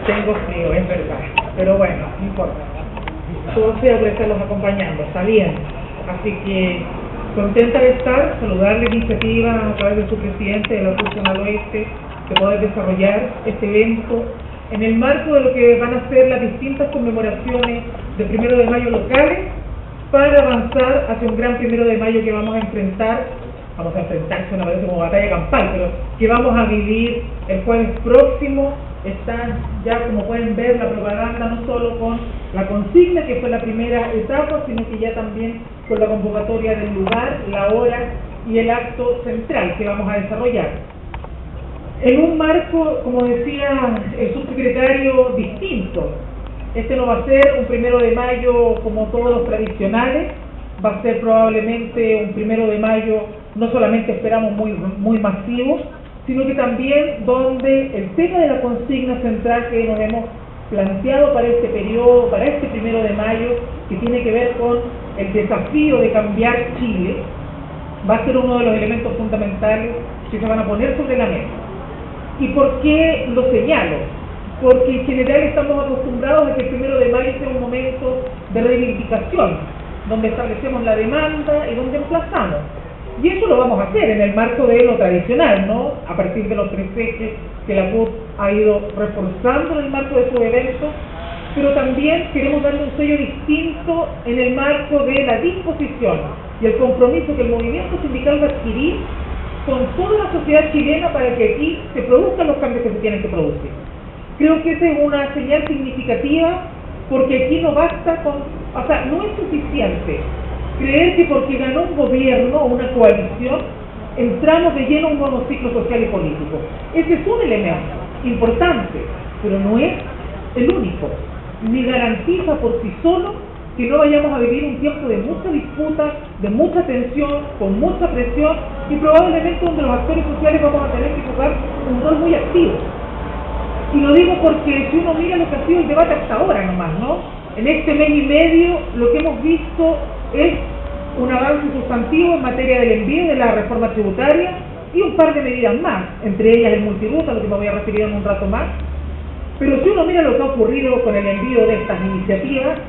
Tengo frío, es verdad, pero bueno, no importa. Todo sea por estarlos acompañando, está bien. Así que contenta de estar, saludar la iniciativa a través de su presidente de la Funcional Oeste, de poder desarrollar este evento en el marco de lo que van a ser las distintas conmemoraciones del 1 de mayo locales, para avanzar hacia un gran 1 de mayo que vamos a enfrentar, suena parece como batalla campal, pero que vamos a vivir el jueves próximo. Está ya, como pueden ver, la propaganda no solo con la consigna, que fue la primera etapa, sino que ya también con la convocatoria del lugar, la hora y el acto central que vamos a desarrollar. En un marco, como decía el subsecretario, distinto. Este no va a ser un 1 de mayo como todos los tradicionales, va a ser probablemente un 1 de mayo no solamente esperamos muy masivo, sino que también donde el tema de la consigna central que nos hemos planteado para este periodo, para este 1 de mayo, que tiene que ver con el desafío de cambiar Chile, va a ser uno de los elementos fundamentales que se van a poner sobre la mesa. ¿Y por qué lo señalo? Porque en general estamos acostumbrados a que el 1 de mayo sea un momento de reivindicación, donde establecemos la demanda y donde emplazamos. Y eso lo vamos a hacer en el marco de lo tradicional, ¿no? A partir de los 3 ejes que la CUT ha ido reforzando en el marco de su evento, pero también queremos darle un sello distinto en el marco de la disposición y el compromiso que el movimiento sindical va a adquirir con toda la sociedad chilena para que aquí se produzcan los cambios que se tienen que producir. Creo que esa es una señal significativa, porque aquí no basta con, no es suficiente creer que porque ganó un gobierno o una coalición, entramos de lleno a un nuevo ciclo social y político. Ese es un elemento importante, pero no es el único, ni garantiza por sí solo que no vayamos a vivir un tiempo de mucha disputa, de mucha tensión, con mucha presión, y probablemente donde los actores sociales vamos a tener que jugar un rol muy activo. Y lo digo porque si uno mira lo que ha sido el debate hasta ahora nomás, ¿no? En este mes y medio lo que hemos visto es un avance sustantivo en materia del envío de la reforma tributaria y un par de medidas más, entre ellas el multiruta, a lo que me voy a referir en un rato más. Pero si uno mira lo que ha ocurrido con el envío de estas iniciativas,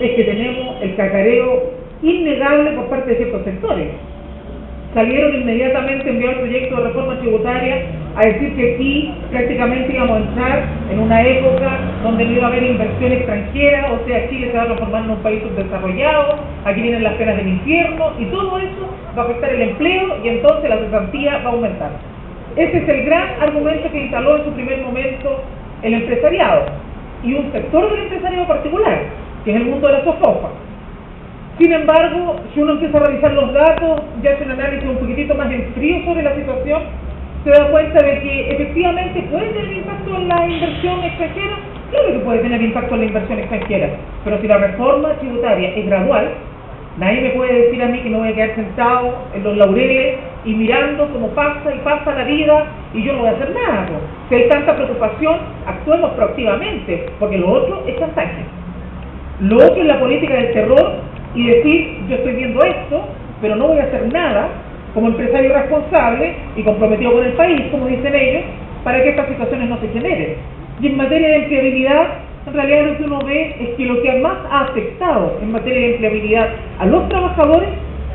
es que tenemos el cacareo innegable por parte de ciertos sectores. Salieron inmediatamente, envió el proyecto de reforma tributaria a decir que aquí prácticamente íbamos a entrar en una época donde no iba a haber inversión extranjera, o sea, Chile se va a transformar en un país subdesarrollado, aquí vienen las penas del infierno, y todo eso va a afectar el empleo y entonces la cesantía va a aumentar. Ese es el gran argumento que instaló en su primer momento el empresariado, y un sector del empresariado particular, que es el mundo de la sofofa. Sin embargo, si uno empieza a revisar los datos y hace un análisis un poquitito más en frío sobre la situación, se da cuenta de que efectivamente puede tener impacto en la inversión extranjera. Claro que puede tener impacto en la inversión extranjera, pero si la reforma tributaria es gradual, nadie me puede decir a mí que me voy a quedar sentado en los laureles y mirando cómo pasa y pasa la vida y yo no voy a hacer nada. Si hay tanta preocupación, actuemos proactivamente, porque lo otro es chantaje. Lo otro es la política del terror y decir, yo estoy viendo esto, pero no voy a hacer nada como empresario responsable y comprometido con el país, como dicen ellos, para que estas situaciones no se generen. Y en materia de empleabilidad, en realidad lo que uno ve es que lo que más ha afectado en materia de empleabilidad a los trabajadores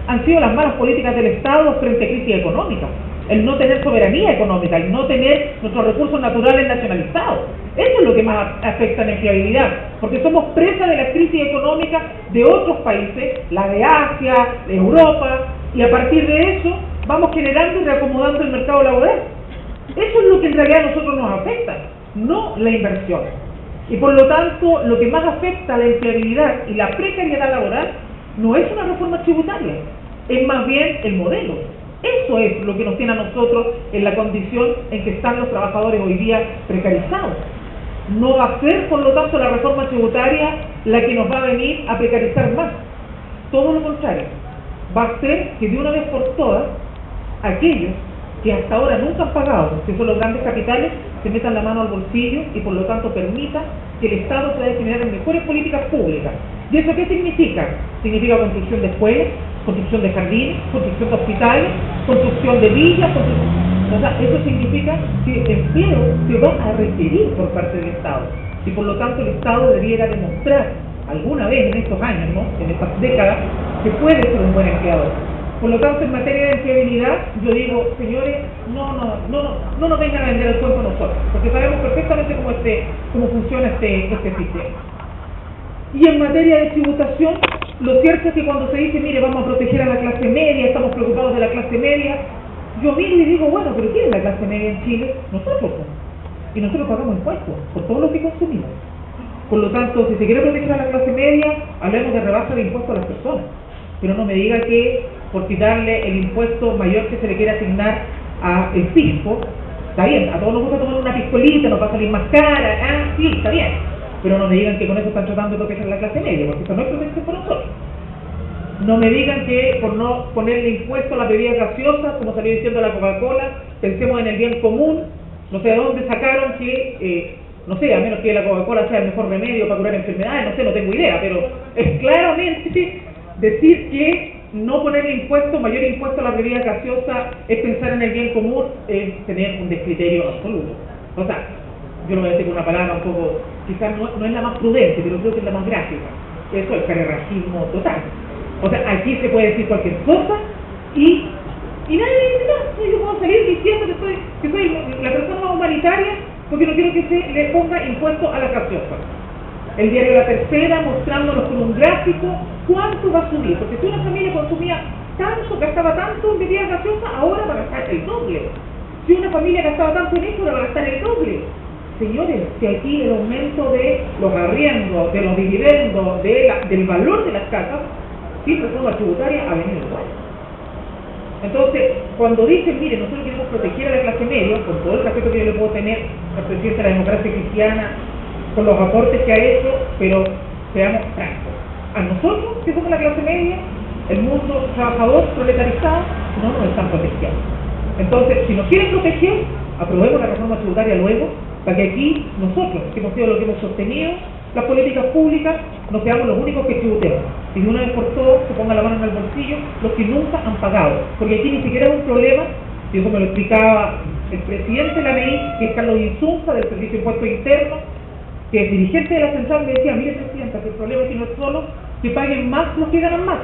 han sido las malas políticas del Estado frente a crisis económica, el no tener soberanía económica, el no tener nuestros recursos naturales nacionalizados. Eso es lo que más afecta en empleabilidad, porque somos presa de la crisis económica de otros países, la de Asia, de Europa, y a partir de eso vamos generando y reacomodando el mercado laboral. Eso es lo que en realidad a nosotros nos afecta, no la inversión. Y por lo tanto, lo que más afecta a la empleabilidad y la precariedad laboral no es una reforma tributaria, es más bien el modelo. Eso es lo que nos tiene a nosotros en la condición en que están los trabajadores hoy día precarizados. No va a ser, por lo tanto, la reforma tributaria la que nos va a venir a precarizar más. Todo lo contrario. Va a ser que de una vez por todas, aquellos que hasta ahora nunca han pagado, que son los grandes capitales, se metan la mano al bolsillo y por lo tanto permita que el Estado pueda generar mejores políticas públicas. ¿Y eso qué significa? Significa construcción de escuelas, construcción de jardines, construcción de hospitales, construcción de villas, o sea, eso significa que el empleo se va a requerir por parte del Estado. y por lo tanto el Estado debiera demostrar alguna vez en estos años, ¿no?, en estas décadas, que puede ser un buen empleador. Por lo tanto, en materia de empleabilidad, yo digo, señores, no nos vengan a vender el cuento a nosotros, porque sabemos perfectamente cómo funciona este sistema. Y en materia de tributación, lo cierto es que cuando se dice, mire, vamos a proteger a la clase media, estamos preocupados de la clase media, yo miro y digo, bueno, pero ¿quién es la clase media en Chile? Nosotros, y nosotros pagamos impuestos por todo lo que consumimos. Por lo tanto, si se quiere proteger a la clase media, hablemos de rebaja de impuestos a las personas, pero no me diga que por quitarle el impuesto mayor que se le quiere asignar a el fisco, está bien, a todos nos gusta tomar una piscolita, nos va a salir más cara, sí, está bien, pero no me digan que con eso están tratando de proteger a la clase media, porque eso no es protección por nosotros. No me digan que por no ponerle impuesto a las bebidas gaseosas, como salió diciendo la Coca-Cola, pensemos en el bien común. No sé de dónde sacaron que, no sé, a menos que la Coca-Cola sea el mejor remedio para curar enfermedades, no sé, no tengo idea, pero es claramente decir que no ponerle impuesto, mayor impuesto a las bebidas gaseosas, es pensar en el bien común, es tener un descriterio absoluto. O sea, yo lo voy a decir con una palabra un poco, quizás no es la más prudente, pero creo que es la más gráfica. Eso es carerrajismo total. O sea, aquí se puede decir cualquier cosa y nadie dice nada. Yo puedo salir diciendo que soy la persona más humanitaria porque no quiero que se le ponga impuesto a la gaseosa. El diario La Tercera mostrándonos con un gráfico cuánto va a subir, porque si una familia consumía tanto, gastaba tanto en bebidas gaseosas, ahora va a gastar el doble. Si una familia gastaba tanto en esto, ahora va a gastar el doble. Señores, si aquí el aumento de los arriendos, de los dividendos, del valor de las casas, sin reforma tributaria ha venido igual. Entonces, cuando dicen, mire, nosotros queremos proteger a la clase media, con todo el respeto que yo le puedo tener al presidente de la democracia cristiana, con los aportes que ha hecho, pero seamos francos, a nosotros, que somos la clase media, el mundo trabajador, proletarizado, no nos están protegiendo. Entonces, si nos quieren proteger, aprobemos la reforma tributaria luego, para que aquí nosotros, que hemos sido los que hemos sostenido las políticas públicas, no seamos los únicos que tributemos. Y de una vez por todas se pongan la mano en el bolsillo los que nunca han pagado. Porque aquí ni siquiera es un problema, y eso me lo explicaba el presidente de la MEI, que es Carlos Insunza, del Servicio de Impuestos Internos, que es dirigente de la central, me decía, mire presidenta, que el problema es que no es solo que paguen más los que ganan más.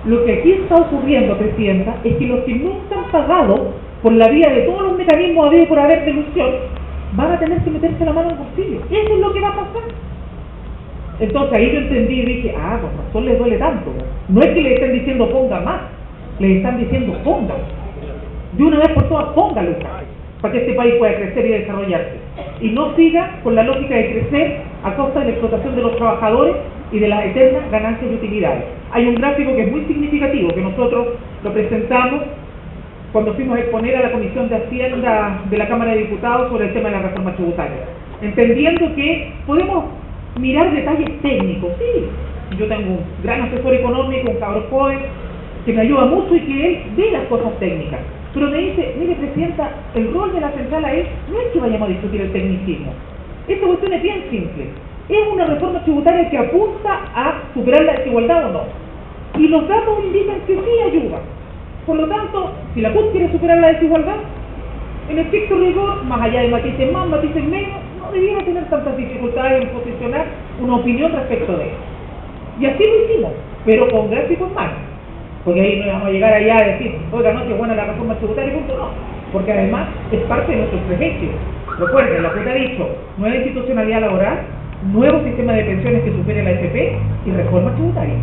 Lo que aquí está ocurriendo, presidenta, es que los que nunca han pagado por la vía de todos los mecanismos habidos por haber de ilusión, van a tener que meterse la mano en el bolsillo. Eso es lo que va a pasar. Entonces ahí yo entendí y dije, con razón les duele tanto. No es que le estén diciendo ponga más, les están diciendo ponga. De una vez por todas póngalo, para que este país pueda crecer y desarrollarse. Y no siga con la lógica de crecer a costa de la explotación de los trabajadores y de las eternas ganancias y utilidades. Hay un gráfico que es muy significativo, que nosotros lo presentamos cuando fuimos a exponer a la Comisión de Hacienda de la Cámara de Diputados sobre el tema de la reforma tributaria, entendiendo que podemos mirar detalles técnicos. Sí, yo tengo un gran asesor económico, un cabrón joven, que me ayuda mucho y que él ve las cosas técnicas, pero me dice, mire presidenta, el rol de la central ahí no es que vayamos a discutir el tecnicismo, esta cuestión es bien simple, es una reforma tributaria que apunta a superar la desigualdad o no, y los datos indican que sí ayuda. Por lo tanto, si la CUT quiere superar la desigualdad, en estricto rigor, más allá de matices más, matices menos, no debiera tener tantas dificultades en posicionar una opinión respecto de eso. Y así lo hicimos, pero con gráficos más. Porque ahí no vamos a llegar allá a decir, oiga, no, que buena la reforma tributaria, punto, no. Porque además es parte de nuestros prejuicios. Recuerden, la CUT ha dicho, nueva institucionalidad laboral, nuevo sistema de pensiones que supere la AFP y reforma tributaria.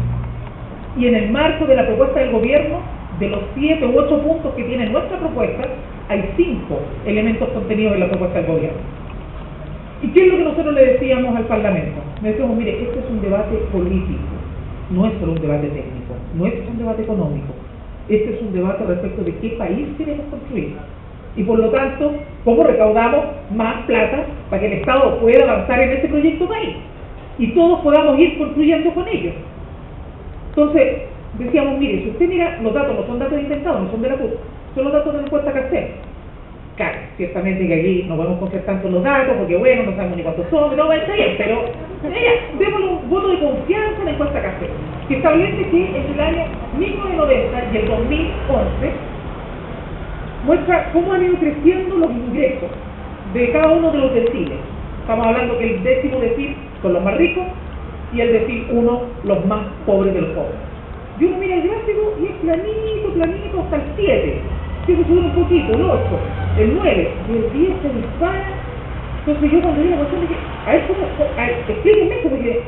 Y en el marco de la propuesta del gobierno, de los 7 u 8 puntos que tiene nuestra propuesta, hay 5 elementos contenidos en la propuesta del gobierno. ¿Y qué es lo que nosotros le decíamos al Parlamento? Le decíamos, mire, este es un debate político, no es solo un debate técnico, no es un debate económico, este es un debate respecto de qué país queremos construir. Y por lo tanto, ¿cómo recaudamos más plata para que el Estado pueda avanzar en este proyecto país? Y todos podamos ir construyendo con ellos. Entonces, decíamos, mire, si usted mira, los datos no son datos inventados, no son de la CUT, son los datos de la encuesta Castell. Claro, ciertamente que aquí no podemos coger tanto los datos, porque bueno, no sabemos ni cuántos son, no, está bien, pero démosle un voto de confianza a la encuesta Castell, que establece que en el año 1990 y el 2011 muestra cómo han ido creciendo los ingresos de cada uno de los deciles. Estamos hablando que el 10º decil son los más ricos y el decil 1 los más pobres de los pobres. Y uno mira el gráfico y es planito hasta el 7. Tiene que subir un poquito, el 8, el 9, y el 10 se dispara. Entonces yo cuando vi la cuestión dije, explíquenme esto, porque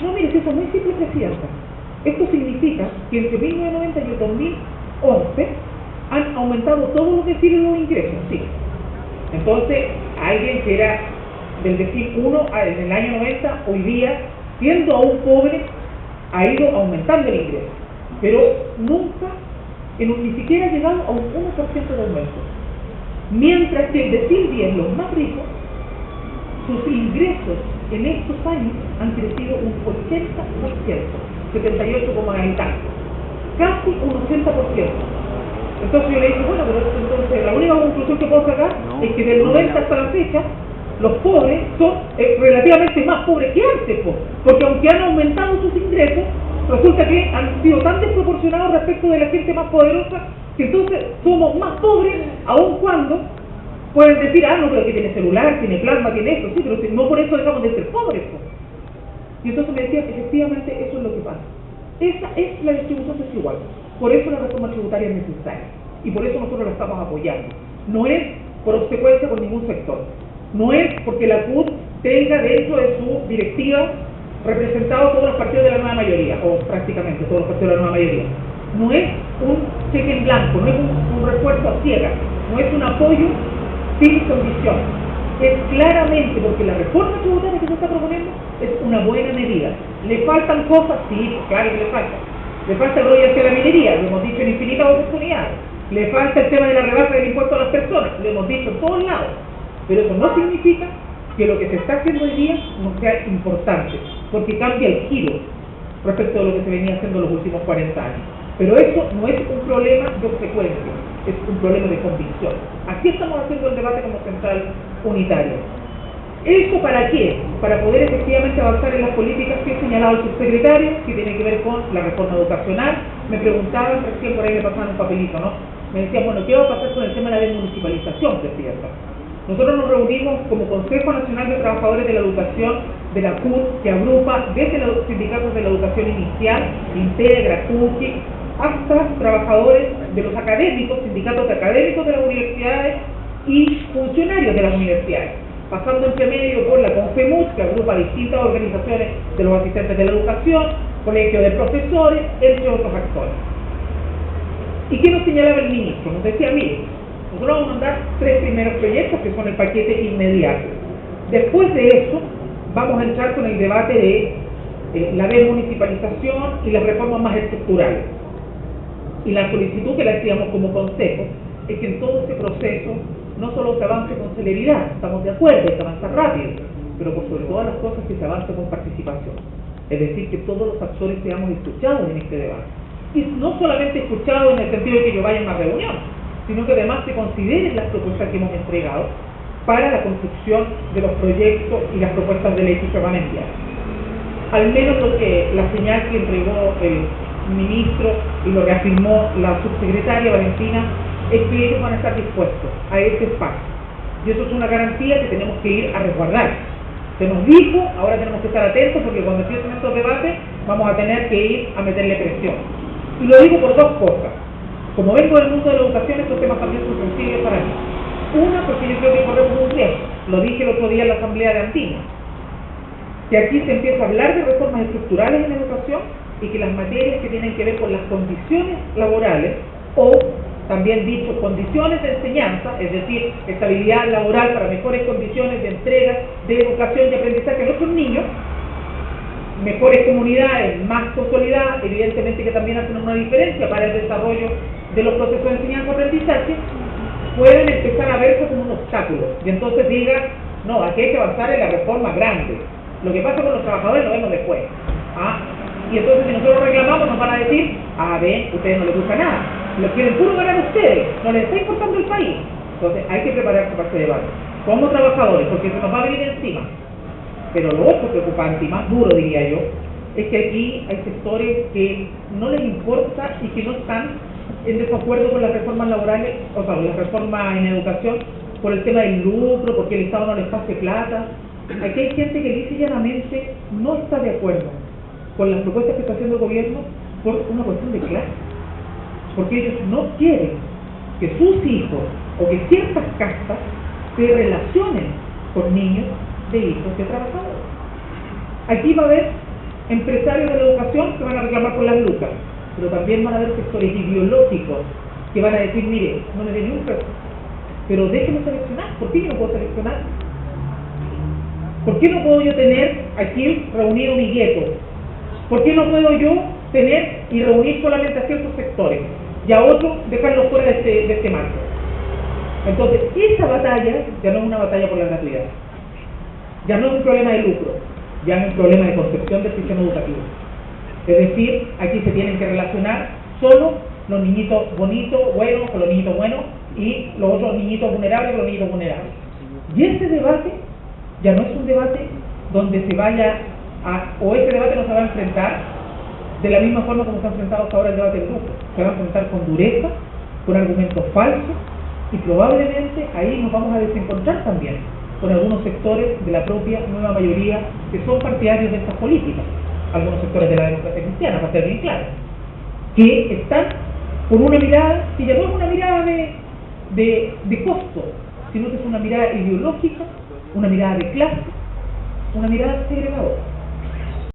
no, mire, eso es muy simple, presidenta. Esto significa que entre 1990 y el 2011 han aumentado todo lo que sirven los ingresos, sí. Entonces, alguien que era del decil 1 en el año 90, hoy día, siendo aún pobre, ha ido aumentando el ingreso. Pero nunca, ni siquiera ha llegado a un 1% de aumento. Mientras que el decil 10, los más ricos, sus ingresos en estos años han crecido un 80%, 78 y tanto, casi un 80%. Entonces yo le dije, bueno, pero entonces la única conclusión que puedo sacar es que del 90 hasta la fecha, los pobres son relativamente más pobres que antes, porque aunque han aumentado sus ingresos, resulta que han sido tan desproporcionados respecto de la gente más poderosa, que entonces somos más pobres, aun cuando pueden decir, no, pero que tiene celular, tiene plasma, tiene esto, sí, pero si no por eso dejamos de ser pobres. Y entonces me decía, efectivamente, eso es lo que pasa. Esa es la distribución desigual. Por eso la reforma tributaria es necesaria. Y por eso nosotros la estamos apoyando. No es por obsecuencia con ningún sector. No es porque la CUT tenga dentro de su directiva representados todos los partidos de la nueva mayoría, o prácticamente todos los partidos de la nueva mayoría. No es un cheque en blanco, no es un refuerzo a ciegas, no es un apoyo sin condición. Es claramente porque la reforma tributaria que se está proponiendo es una buena medida. ¿Le faltan cosas? Sí, claro que le faltan. Le falta el royalty a la minería, lo hemos dicho en infinitas oportunidades. Le falta el tema de la rebaja del impuesto a las personas, lo hemos dicho en todos lados. Pero eso no significa que lo que se está haciendo hoy día no sea importante, porque cambia el giro respecto de lo que se venía haciendo los últimos 40 años. Pero eso no es un problema de obsecuencia, es un problema de convicción. Aquí estamos haciendo el debate como central unitaria. ¿Eso para qué? Para poder efectivamente avanzar en las políticas que he señalado el subsecretario, que tiene que ver con la reforma educacional. Me preguntaban, recién por ahí me pasaban un papelito, ¿no? Me decían, bueno, ¿qué va a pasar con el tema de la desmunicipalización, presidenta? Nosotros nos reunimos como Consejo Nacional de Trabajadores de la Educación de la CUT, que agrupa desde los sindicatos de la educación inicial, Integra, CUCI, hasta trabajadores de los académicos, sindicatos de académicos de las universidades y funcionarios de las universidades, pasando entre medio por la CONFEMUS, que agrupa distintas organizaciones de los asistentes de la educación, colegio de profesores, entre otros actores. ¿Y qué nos señalaba el ministro? Nos decía, mire, nosotros vamos a mandar 3 primeros proyectos que son el paquete inmediato. Después de eso, vamos a entrar con el debate de la desmunicipalización y las reformas más estructurales. Y la solicitud que le hacíamos como consejo es que en todo este proceso no solo se avance con celeridad, estamos de acuerdo, hay que avanzar rápido, pero por sobre todas las cosas que se avance con participación. Es decir, que todos los actores seamos escuchados en este debate. Y no solamente escuchados en el sentido de que yo vaya a una reunión, sino que además se consideren las propuestas que hemos entregado para la construcción de los proyectos y las propuestas de ley que se van a enviar. Al menos la señal que entregó el ministro y lo reafirmó la subsecretaria Valentina es que ellos van a estar dispuestos a ese espacio. Y eso es una garantía que tenemos que ir a resguardar. Se nos dijo, ahora tenemos que estar atentos porque cuando empiecen estos debates vamos a tener que ir a meterle presión. Y lo digo por 2 cosas. Como vengo del mundo de la educación, estos temas también son sensibles para mí. Una, porque yo creo que corremos un riesgo. Lo dije el otro día en la asamblea de Andina, que aquí se empieza a hablar de reformas estructurales en la educación y que las materias que tienen que ver con las condiciones laborales, o también dicho condiciones de enseñanza, es decir, estabilidad laboral para mejores condiciones de entrega de educación y aprendizaje a nuestros niños, mejores comunidades, más consolidadas, evidentemente que también hacen una diferencia para el desarrollo de los procesos de enseñanza-aprendizaje, pueden empezar a verse como un obstáculo, y entonces digan, no, aquí hay que avanzar en la reforma grande. Lo que pasa con los trabajadores lo vemos después. Y entonces si nosotros reclamamos nos van a decir, ven, a ustedes no les gusta nada, lo quieren puro ganar ustedes, no les está importando el país. Entonces hay que prepararse para este debate, como trabajadores, porque se nos va a venir encima. Pero lo otro preocupante y más duro, diría yo, es que aquí hay sectores que no les importa y que no están en desacuerdo con las reformas laborales, o sea, las reformas en educación, por el tema del lucro, porque el Estado no les pase plata. Aquí hay gente que lisa y llanamente no está de acuerdo con las propuestas que está haciendo el gobierno por una cuestión de clase, porque ellos no quieren que sus hijos o que ciertas castas se relacionen con niños de hijos de trabajadores. Aquí va a haber empresarios de la educación que van a reclamar por las lucas, pero también van a haber sectores ideológicos que van a decir, mire, no me dé ni un peso, pero déjeme seleccionar. ¿Por qué yo no puedo seleccionar? ¿Por qué no puedo yo tener aquí reunido mi gueto? ¿Por qué no puedo yo tener y reunir solamente a ciertos sectores y a otros dejarlos fuera de este marco? Entonces, esa batalla ya no es una batalla por la gratuidad, ya no es un problema de lucro, ya es un problema de concepción del sistema educativo. Es decir, aquí se tienen que relacionar solo los niñitos bonitos, buenos, con los niñitos buenos, y los otros niñitos vulnerables con los niñitos vulnerables. Y ese debate ya no es un debate donde se vaya o ese debate no se va a enfrentar de la misma forma como se ha enfrentado hasta ahora el debate del grupo. Se va a enfrentar con dureza, con argumentos falsos, y probablemente ahí nos vamos a desencontrar también con algunos sectores de la propia nueva mayoría que son partidarios de estas políticas, algunos sectores de la democracia cristiana, para ser bien claro, que están con una mirada que ya no es una mirada de costo, sino que es una mirada ideológica, una mirada de clase, una mirada segregadora.